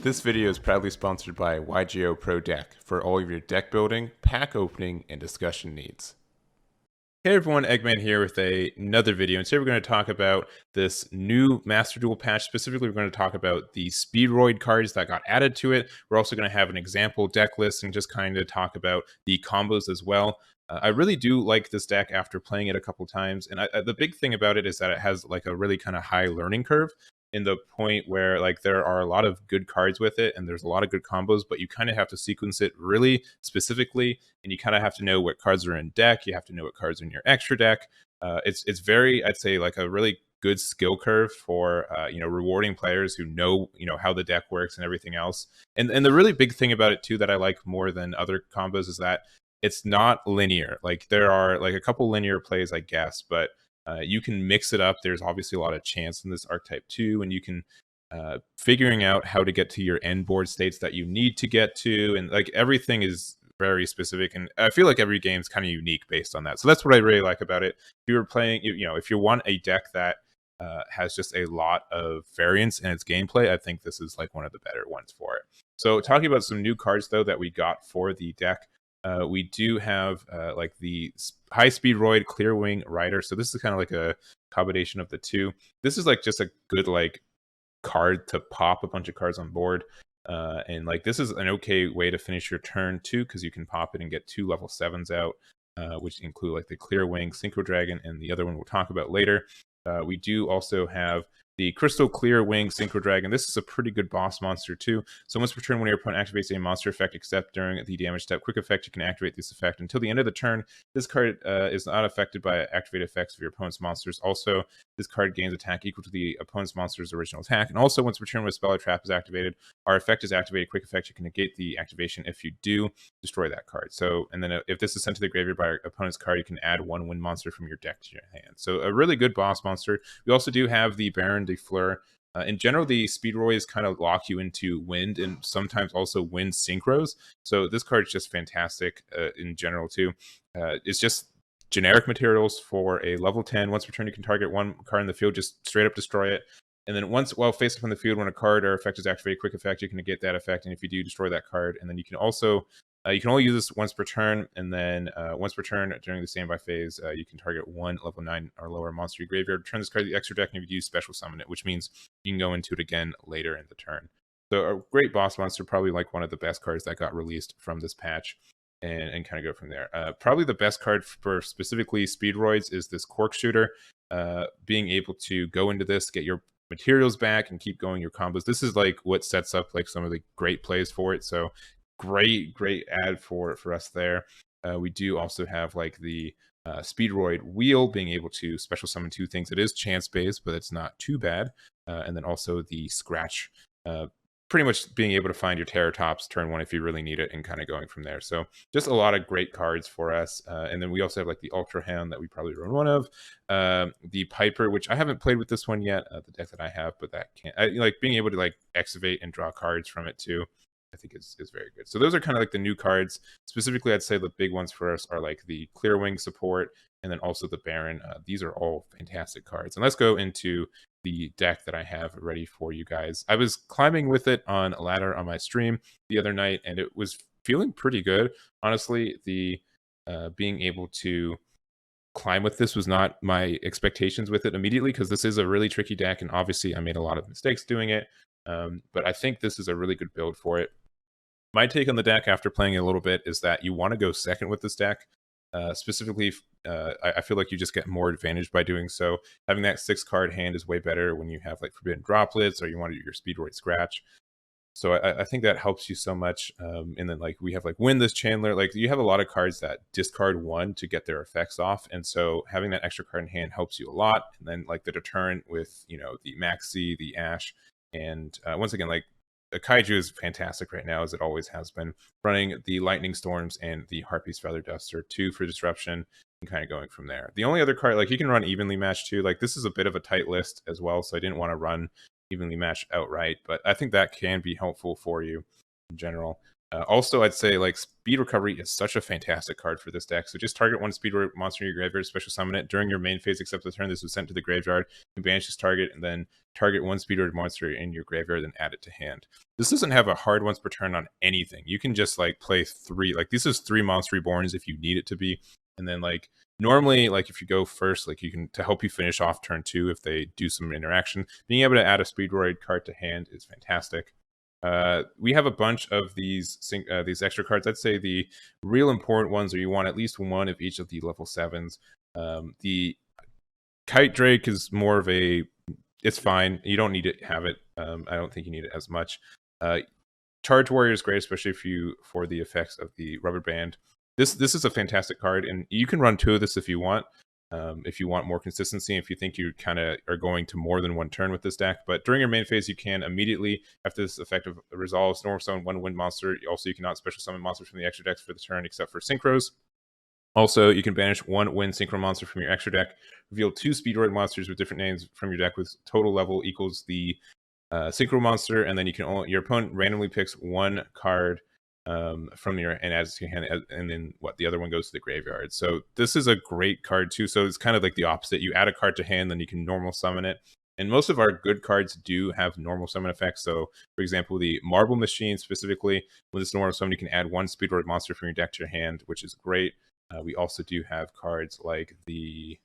This video is proudly sponsored by Yugioh Pro Deck for all of your deck building, pack opening, and discussion needs. Hey everyone, Egman here with another video, and today we're going to talk about this new Master Duel patch. Specifically, we're going to talk about the Speedroid cards that got added to it. We're also going to have an example deck list and just kind of talk about the combos as well. I really do like this deck after playing it a couple times, and the big thing about it is that it has like a really kind of high learning curve, in the point where like there are a lot of good cards with it and there's a lot of good combos, but you kind of have to sequence it really specifically, and you kind of have to know what cards are in deck. You have to know what cards are in your extra deck. It's very, I'd say, like a really good skill curve for rewarding players who know how the deck works and everything else. And the really big thing about it too that I like more than other combos is that it's not linear. Like there are like a couple linear plays, I guess, but you can mix it up. There's obviously a lot of chance in this archetype too, and you can figuring out how to get to your end board states that you need to get to, and like everything is very specific. And I feel like every game is kind of unique based on that. So that's what I really like about it. If you're playing, if you want a deck that has just a lot of variance in its gameplay, I think this is like one of the better ones for it. So talking about some new cards though that we got for the deck. We do have like the hi-speedroid clear wing rider. So this is kind of like a combination of the two. This is like just a good like card to pop a bunch of cards on board. And like this is an okay way to finish your turn too, because you can pop it and get 2 level 7s out, which include like the clear wing synchro dragon and the other one we'll talk about later. We do also have the Crystal Clear Wing Synchro Dragon. This is a pretty good boss monster too. So once per turn, when your opponent activates a monster effect, except during the damage step quick effect, you can activate this effect until the end of the turn. This card is not affected by activated effects of your opponent's monsters. Also, this card gains attack equal to the opponent's monster's original attack. And also, once per turn, when a spell or trap is activated, our effect is activated quick effect. You can negate the activation. If you do, destroy that card. So, and then if this is sent to the graveyard by your opponent's card, you can add 1 wind monster from your deck to your hand. So a really good boss monster. We also do have the Baron de Fleur. In general, the Speedroids kind of lock you into wind and sometimes also wind synchros. So this card is just fantastic in general too. It's just generic materials for a level 10. Once per turn, you can target 1 card in the field, just straight up destroy it. And then once while face up on the field, when a card or effect is activated, quick effect, you can negate that effect. And if you do, destroy that card. And then you can also you can only use this once per turn, and then once per turn during the standby phase, you can target 1 level 9 or lower monster graveyard. Return this card to the extra deck, and if you do, special summon it, which means you can go into it again later in the turn. So a great boss monster, probably like one of the best cards that got released from this patch, and kind of go from there. Probably the best card for specifically Speedroids is this Cork Shooter. Being able to go into this, get your materials back, and keep going your combos. This is like what sets up like some of the great plays for it. So great ad for us there. We do also have like the Speedroid wheel, being able to special summon 2 things. It is chance based, but it's not too bad. And then also the scratch, pretty much being able to find your Terratops turn 1 if you really need it, and kind of going from there. So just a lot of great cards for us. And then we also have like the Ultra Hound that we probably run one of, the Piper, which I haven't played with this one yet, the deck that I have, but that can't like being able to like excavate and draw cards from it too, I think is very good. So those are kind of like the new cards. Specifically, I'd say the big ones for us are like the Clear Wing support, and then also the Baron. These are all fantastic cards. And let's go into the deck that I have ready for you guys. I was climbing with it on a ladder on my stream the other night, and it was feeling pretty good. Honestly, the being able to climb with this was not my expectations with it immediately, because this is a really tricky deck, and obviously I made a lot of mistakes doing it. But I think this is a really good build for it. My take on the deck after playing a little bit is that you want to go second with this deck. Specifically, I feel like you just get more advantage by doing so. Having that 6-card hand is way better when you have like Forbidden Droplets, or you want to do your Speedroid Scratch. So I think that helps you so much. And then like we have like Win this Chandler. Like you have a lot of cards that discard 1 to get their effects off, and so having that extra card in hand helps you a lot. And then like the deterrent with the Maxi, the Ash, and once again, like the Kaiju is fantastic right now, as it always has been. Running the Lightning Storms and the Harpy's Feather Duster 2 for disruption, and kind of going from there. The only other card, like you can run Evenly Matched too. Like this is a bit of a tight list as well, so I didn't want to run Evenly Matched outright, but I think that can be helpful for you in general. Also, I'd say like Speed Recovery is such a fantastic card for this deck. So just target one Speed monster in your graveyard, special summon it during your main phase, except the turn this was sent to the graveyard. You banish this target, and then target one Speedroid monster in your graveyard, and add it to hand. This doesn't have a hard once per turn on anything. You can just like play 3. Like this is 3 Monster Reborns if you need it to be, and then like normally, like if you go first, like you can to help you finish off turn 2 if they do some interaction. Being able to add a Speedroid card to hand is fantastic. We have a bunch of these extra cards. I'd say the real important ones are you want at least one of each of the level 7s. The Kite Drake is more of a, it's fine. You don't need to have it. I don't think you need it as much. Charge Warrior is great, especially for the effects of the Rubber Band. This is a fantastic card, and you can run 2 of this if you want. If you want more consistency, if you think you kind of are going to more than one turn with this deck. But during your main phase, you can immediately, after this effective resolves, normal summon 1 wind monster. Also, you cannot special summon monsters from the extra decks for the turn, except for synchros. Also, you can banish 1 wind synchro monster from your extra deck, reveal 2 Speedroid monsters with different names from your deck with total level equals the synchro monster, and then you can your opponent randomly picks 1 card from your and adds to your hand, and then the other one goes to the graveyard. So this is a great card too. So it's kind of like the opposite. You add a card to hand, then you can normal summon it. And most of our good cards do have normal summon effects. So, for example, the Marble Machine specifically, with this normal summon, you can add 1 Speedroid monster from your deck to your hand, which is great. We also do have cards like the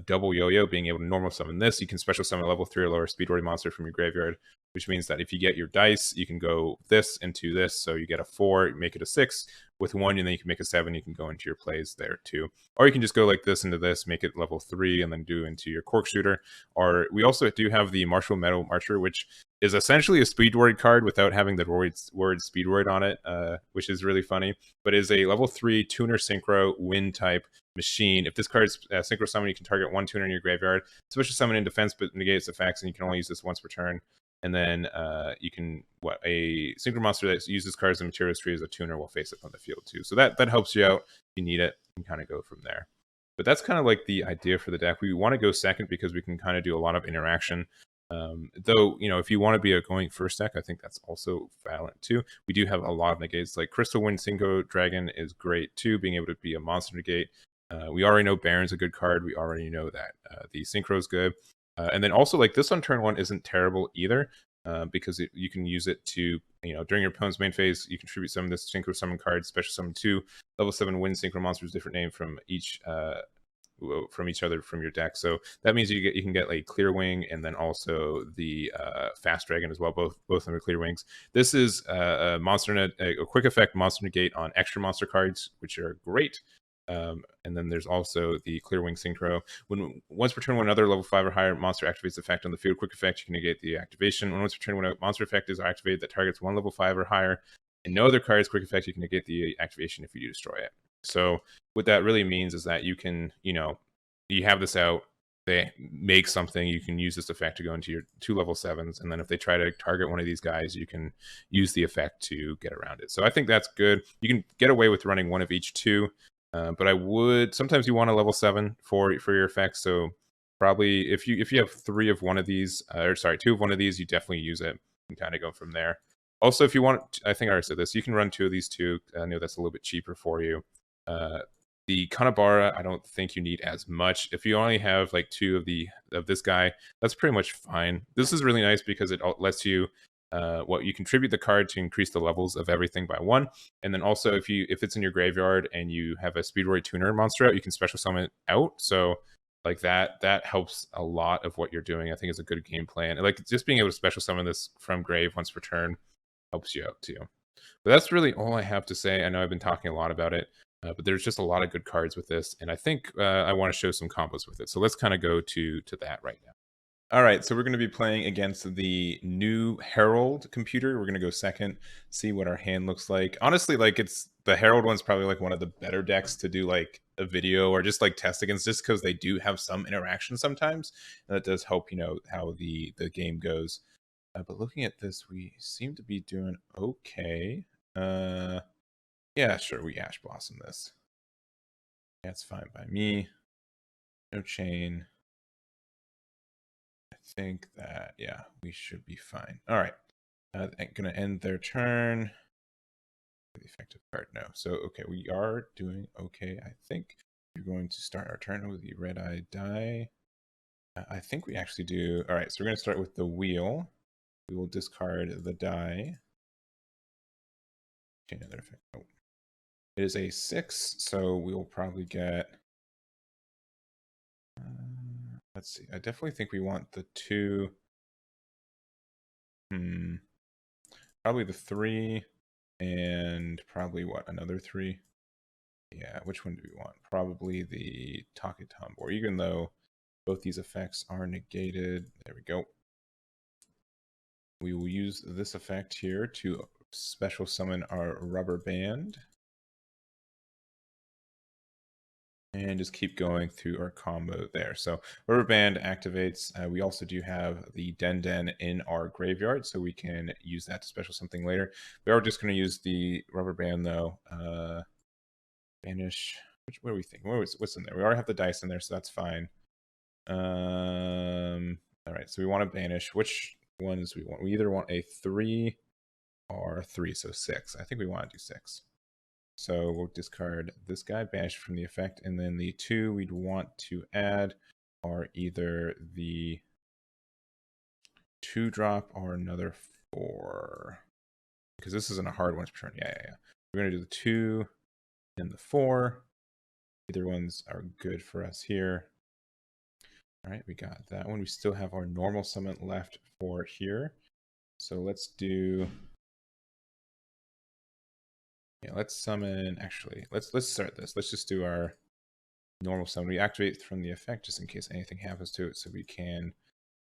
Double Yo-Yo, being able to normal summon this. You can special summon a level 3 or lower Speedroid monster from your graveyard, which means that if you get your dice, you can go this into this. So you get a 4, make it a 6 with 1, and then you can make a 7. You can go into your plays there too. Or you can just go like this into this, make it level 3, and then do into your Cork Shooter. Or we also do have the Martial Metal Marcher, which is essentially a Speedroid card without having the word Speedroid on it, which is really funny, but is a level 3 tuner synchro wind type machine. If this card is synchro summon, you can target 1 tuner in your graveyard, special summon in defense, but negate its effects, and you can only use this once per turn. And then you can a synchro monster that uses cards in materials tree as a tuner will face it on the field too. So that helps you out. If you need it, you can kind of go from there. But that's kind of like the idea for the deck. We want to go second because we can kind of do a lot of interaction. Though, if you want to be a going first deck, I think that's also valid too. We do have a lot of negates, like Crystal Wind Synchro Dragon is great too, being able to be a monster negate. We already know Baron's a good card. We already know that the Synchro is good. And then also, like, this on turn 1 isn't terrible either, because you can use it to, during your opponent's main phase, you contribute some of this Synchro Summon cards, special summon 2 level 7 Wind Synchro monsters, different name from each other from your deck. So that means you can get like Clear Wing, and then also the Fast Dragon as well. Both of them are Clear Wings. This is a quick effect monster negate on extra monster cards, which are great. And then there's also the Clear Wing Synchro. Once per turn, when another level 5 or higher monster activates effect on the field, quick effect, you can negate the activation. Once per turn, when a monster effect is activated that targets 1 level 5 or higher, and no other cards, quick effect, you can negate the activation if you do destroy it. So what that really means is that you can, you have this out, they make something, you can use this effect to go into your 2 level 7s, and then if they try to target one of these guys, you can use the effect to get around it. So I think that's good. You can get away with running 1 of each 2. But I would sometimes you want a level 7 for your effects. So probably if you have 3 of one of these, 2 of one of these, you definitely use it and kind of go from there. Also, if you want, I think I already said this, you can run 2 of these too. I know that's a little bit cheaper for you. The Kanabara, I don't think you need as much. If you only have like 2 of this guy, that's pretty much fine. This is really nice because it lets you you contribute the card to increase the levels of everything by 1, and then also if it's in your graveyard and you have a Speedroid tuner monster out, you can special summon it out. So like that helps a lot of what you're doing. I think is a good game plan. And like just being able to special summon this from grave once per turn helps you out too. But that's really all I have to say. I know I've been talking a lot about it, but there's just a lot of good cards with this, and I think I want to show some combos with it. So let's kind of go to that right now. All right, so we're going to be playing against the new Herald computer. We're going to go second, see what our hand looks like. Honestly, like the Herald one's probably like one of the better decks to do like a video or just like test against, just because they do have some interaction sometimes, and that does help how the game goes. But looking at this, we seem to be doing okay. Yeah, sure, we Ash Blossom this. That's fine by me. No chain. Think that, yeah, we should be fine. All right. I'm going to end their turn. The effective card, no. So, okay, we are doing okay, I think. We're going to start our turn with the red-eye die. I think we actually do. All right, so we're going to start with the wheel. We will discard the die. Okay, another effect. Oh. It is a 6, so we will probably get. Let's see. I definitely think we want the 2. Probably the 3, and probably what, another 3? Yeah, which one do we want? Probably the Taketombo, even though both these effects are negated. There we go. We will use this effect here to special summon our rubber band. And just keep going through our combo there. So rubber band activates. We also do have the Den in our graveyard, so we can use that to special something later. We are just going to use the rubber band though. Banish. What do we think? What's in there? We already have the dice in there, so that's fine. All right, so we want to banish. Which ones we want? We either want a 3 or 3, so 6. I think we want to do 6. So we'll discard this guy, banish from the effect, and then the 2 we'd want to add are either the 2-drop or another 4. Because this isn't a hard one to turn. Yeah. We're going to do the 2 and the 4. Either ones are good for us here. All right, we got that one. We still have our normal summon left for here. So let's do. Yeah, let's summon. Actually, let's start this. Let's just do our normal summon. We activate from the effect just in case anything happens to it, so we can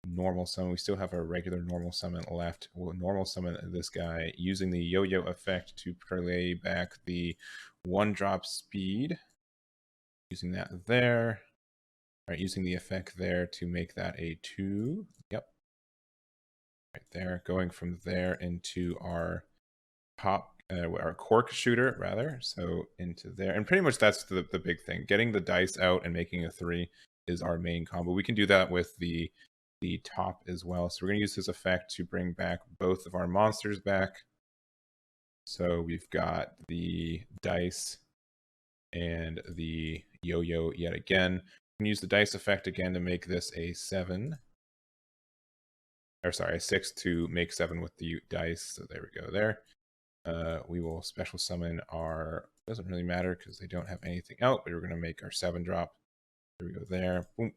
normal summon. We still have our regular normal summon left. We'll normal summon this guy using the yo-yo effect to play back the 1-drop speed. Using that there. All right, using the effect there to make that a 2. Yep. Right there. Going from there into our our cork shooter rather. So into there, and pretty much that's the big thing. Getting the dice out and making a 3 is our main combo. We can do that with the top as well. So we're going to use this effect to bring back both of our monsters back. So we've got the dice and the yo-yo yet again. We can use the dice effect again to make this a 7. Or sorry, a 6 to make 7 with the dice. So there we go there. We will special summon our, doesn't really matter because they don't have anything out, but we're going to make our 7-drop. There we go there. Boom.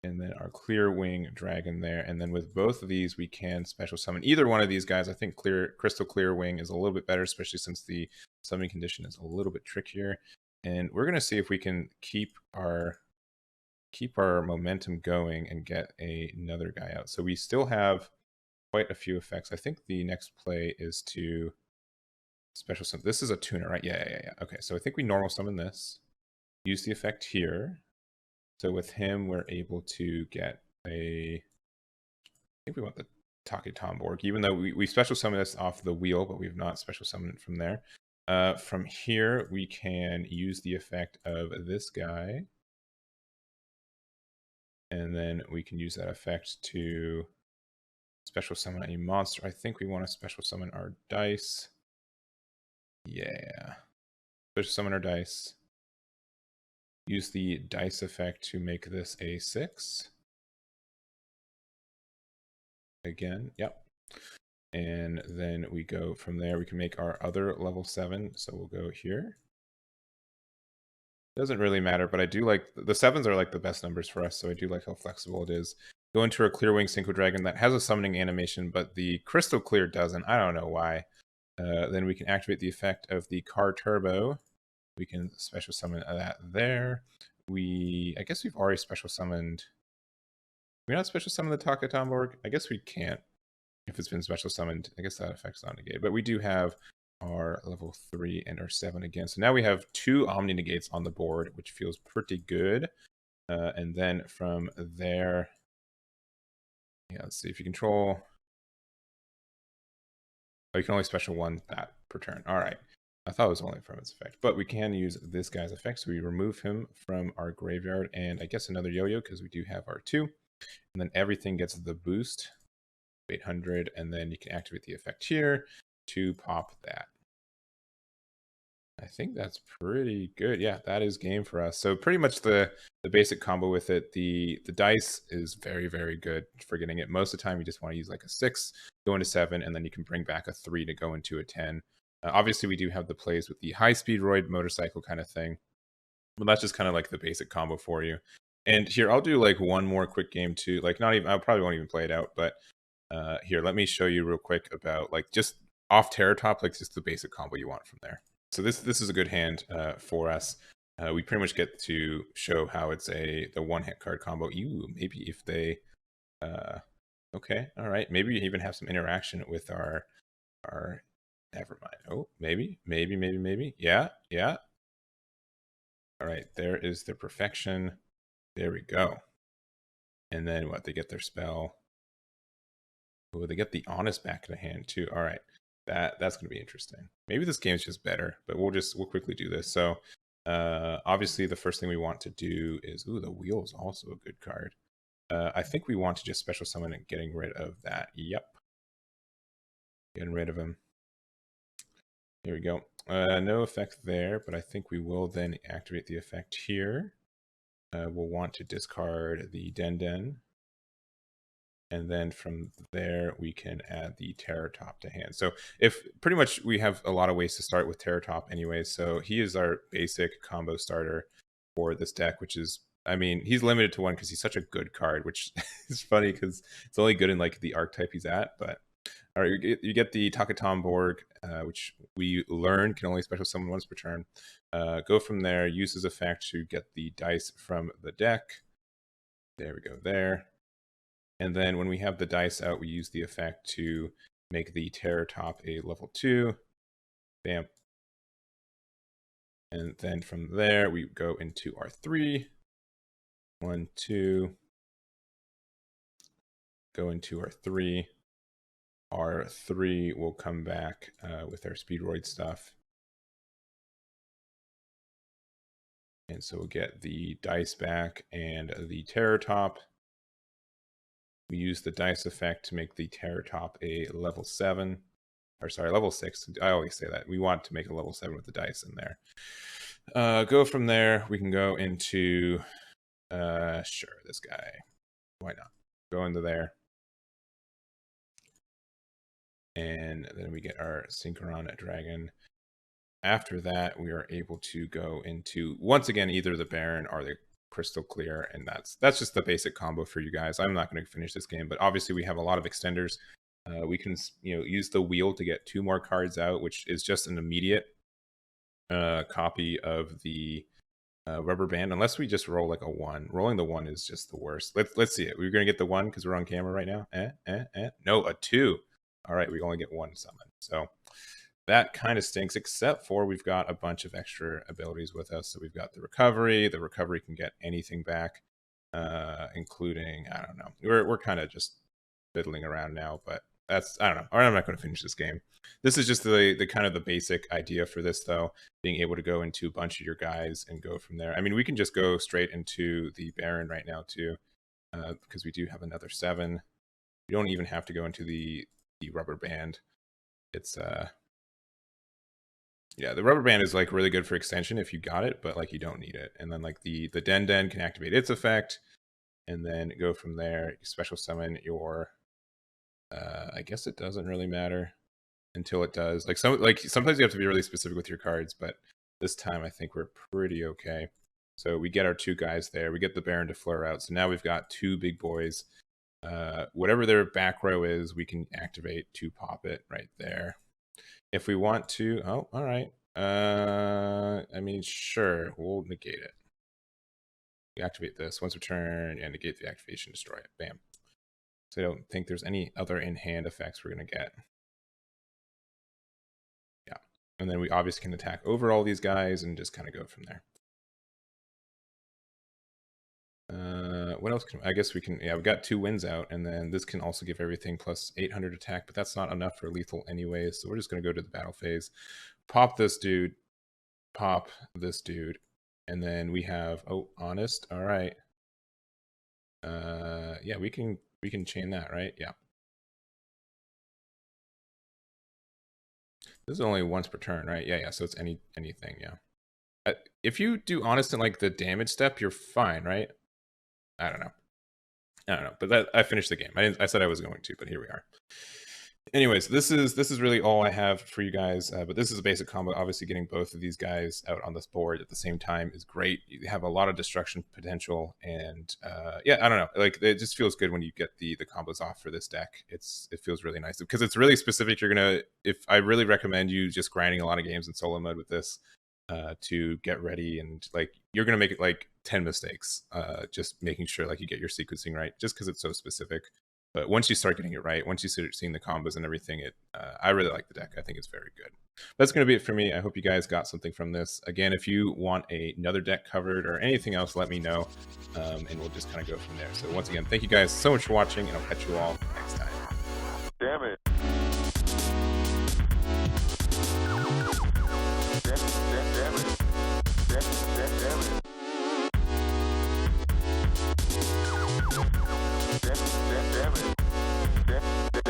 And then our clear wing dragon there. And then with both of these, we can special summon either one of these guys. I think crystal clear wing is a little bit better, especially since the summoning condition is a little bit trickier. And we're going to see if we can keep our momentum going and get another guy out. So we still have quite a few effects. I think the next play is to special summon. This is a tuner, right? Yeah. Okay, so I think we normal summon this. Use the effect here. So with him, we're able to get I think we want the Taketombo, even though we special summon this off the wheel, but we've not special summoned it from there. From here, we can use the effect of this guy. And then we can use that effect to special summon a monster. I think we want to special summon our dice. Yeah. Special summon our dice. Use the dice effect to make this a 6. Again, yep. And then we go from there. We can make our other level 7. So we'll go here. Doesn't really matter, but I do like the 7s are like the best numbers for us. So I do like how flexible it is. Go into a clear wing Synchro Dragon that has a summoning animation, but the crystal clear doesn't. I don't know why. Then we can activate the effect of the car turbo. We can special summon that there. I guess we've already special summoned. Can we not special summon the Taketombo? I guess we can't if it's been special summoned. I guess that effect's not negated. But we do have our level 3 and our 7 again. So now we have 2 Omni Negates on the board, which feels pretty good. And then from there, yeah, let's see if you control. Oh, you can only special 1 that per turn. All right. I thought it was only from its effect, but we can use this guy's effect. So we remove him from our graveyard and I guess another yo-yo because we do have our 2. And then everything gets the boost, 800, and then you can activate the effect here to pop that. I think that's pretty good. Yeah, that is game for us. So pretty much the basic combo with it. The dice is very, very good for getting it. Most of the time you just want to use like a 6, go into 7, and then you can bring back a 3 to go into a 10. Obviously we do have the plays with the hi-speedroid motorcycle kind of thing. But that's just kind of like the basic combo for you. And here I'll do like one more quick game too. Like not even, I probably won't even play it out, but here, let me show you real quick about like just off Terror Top, like just the basic combo you want from there. So this is a good hand for us. We pretty much get to show how it's the one hit card combo. Maybe if they okay, all right, maybe you even have some interaction with our never mind. Oh, maybe. Yeah. All right, there is the perfection. There we go. And then what, they get their spell. Oh, they get the honest back of the hand too. All right. That's going to be interesting. Maybe this game's just better, but we'll quickly do this. So obviously the first thing we want to do is, the wheel is also a good card. I think we want to just special summon and getting rid of that. Yep. Getting rid of him. There we go. No effect there, but I think we will then activate the effect here. We'll want to discard the Den. And then from there, we can add the Terror Top to hand. So if pretty much we have a lot of ways to start with Terror Top anyway. So he is our basic combo starter for this deck, which is, I mean, he's limited to 1 because he's such a good card, which is funny because it's only good in like the archetype he's at. But all right, you get the Takatom Borg, which we learn can only special summon once per turn. Go from there, use his effect to get the dice from the deck. There we go there. And then when we have the dice out, we use the effect to make the Terror Top a level 2. Bam. And then from there, we go into our 3. 1, 2. Go into our 3. Our 3 will come back with our Speedroid stuff. And so we'll get the dice back and the Terror Top. We use the dice effect to make the Terror Top a level 7. Or sorry, level 6. I always say that. We want to make a level 7 with the dice in there. Go from there. We can go into, sure, this guy. Why not? Go into there. And then we get our Synchron Dragon. After that, we are able to go into, once again, either the Baron or the Crystal Clear, and that's just the basic combo for you guys. I'm not going to finish this game, but obviously we have a lot of extenders. We can use the wheel to get 2 more cards out, which is just an immediate copy of the rubber band, unless we just roll like a 1. Rolling the 1 is just the worst. Let's see it. We're going to get the 1 because we're on camera right now. No, a 2. All right, we only get 1 summon. So that kind of stinks, except for we've got a bunch of extra abilities with us. So we've got the recovery. The recovery can get anything back, including, I don't know. We're kind of just fiddling around now, but that's, I don't know. All right, I'm not going to finish this game. This is just the kind of the basic idea for this, though, being able to go into a bunch of your guys and go from there. I mean, we can just go straight into the Baron right now, too, because we do have another 7. You don't even have to go into the rubber band. It's, yeah, the rubber band is like really good for extension if you got it, but like you don't need it. And then like the Den can activate its effect, and then go from there. You special summon your. I guess it doesn't really matter until it does. Like sometimes you have to be really specific with your cards, but this time I think we're pretty okay. So we get our 2 guys there. We get the Baron to flare out. So now we've got 2 big boys. Whatever their back row is, we can activate to pop it right there. If we want to, oh, all right. I mean, sure, we'll negate it. We activate this once per turn and negate the activation, destroy it. Bam. So I don't think there's any other in-hand effects we're going to get. Yeah. And then we obviously can attack over all these guys and just kind of go from there. What else can, I guess we can, yeah, we've got 2 wins out, and then this can also give everything plus 800 attack, but that's not enough for lethal anyways, so we're just going to go to the battle phase. Pop this dude, pop this dude, and then we have, oh, honest, all right. Yeah, we can chain that, right? Yeah. This is only once per turn, right? Yeah, so it's anything, yeah. If you do honest in like the damage step, you're fine, right? I don't know, but I finished the game. I said I was going to, but here we are. Anyways, this is really all I have for you guys. But this is a basic combo. Obviously, getting both of these guys out on this board at the same time is great. You have a lot of destruction potential, and yeah, I don't know. Like it just feels good when you get the combos off for this deck. It feels really nice because it's really specific. I really recommend you just grinding a lot of games in solo mode with this to get ready, and like you're gonna make it like 10 mistakes, just making sure like you get your sequencing right, just because it's so specific. But once you start getting it right, once you start seeing the combos and everything, I really like the deck. I think it's very good. That's going to be it for me. I hope you guys got something from this. Again, if you want another deck covered or anything else, let me know, and we'll just kind of go from there. So once again, thank you guys so much for watching, and I'll catch you all next time. Damn it.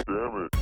Damn it.